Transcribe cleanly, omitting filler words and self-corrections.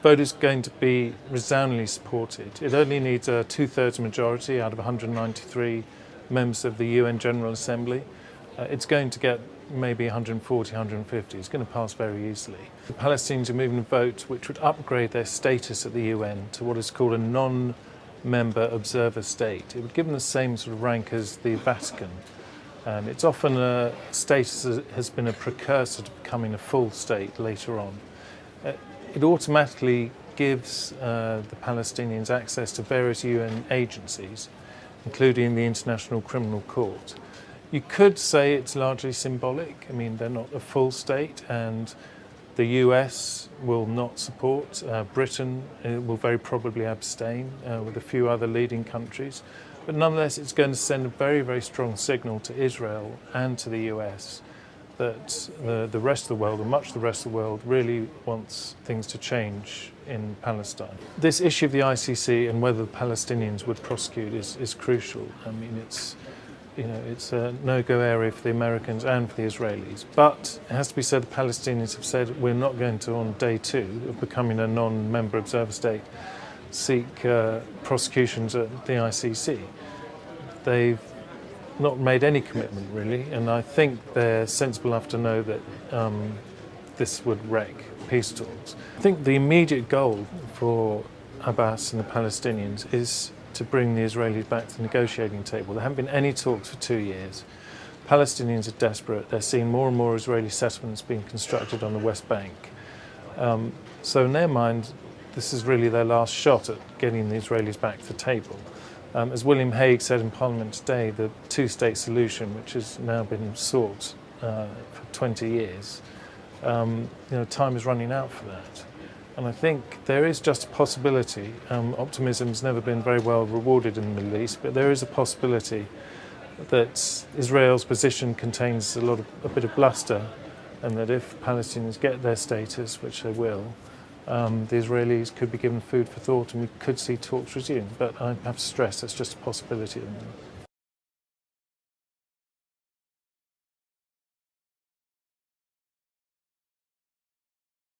vote is going to be resoundingly supported. It only needs a 2/3 majority out of 193 members of the UN General Assembly. It's going to get maybe 140, 150. It's going to pass very easily. The Palestinians are moving a vote which would upgrade their status at the UN to what is called a non-member observer state. It would give them the same sort of rank as the Vatican. And it's often a status that has been a precursor to becoming a full state later on. It automatically gives the Palestinians access to various UN agencies, including the International Criminal Court. You could say it's largely symbolic. I mean, they're not a full state, and the US will not support. Britain will very probably abstain, with a few other leading countries. But nonetheless, it's going to send a very, very strong signal to Israel and to the US that the rest of the world, or much of the rest of the world, really wants things to change in Palestine. This issue of the ICC and whether the Palestinians would prosecute is crucial. I mean, it's a no-go area for the Americans and for the Israelis. But it has to be said, the Palestinians have said we're not going to, on day 2 of becoming a non-member observer state, seek prosecutions at the ICC. They've not made any commitment, really, and I think they're sensible enough to know that this would wreck peace talks. I think the immediate goal for Abbas and the Palestinians is to bring the Israelis back to the negotiating table. There haven't been any talks for 2 years. Palestinians are desperate. They're seeing more and more Israeli settlements being constructed on the West Bank. So in their mind, this is really their last shot at getting the Israelis back to the table. As William Hague said in Parliament today, the two-state solution, which has now been sought for 20 years, time is running out for that. And I think there is just a possibility. Optimism's never been very well rewarded in the Middle East, but there is a possibility that Israel's position contains a bit of bluster, and that if Palestinians get their status, which they will, the Israelis could be given food for thought and we could see talks resume. But I have to stress that's just a possibility at the moment.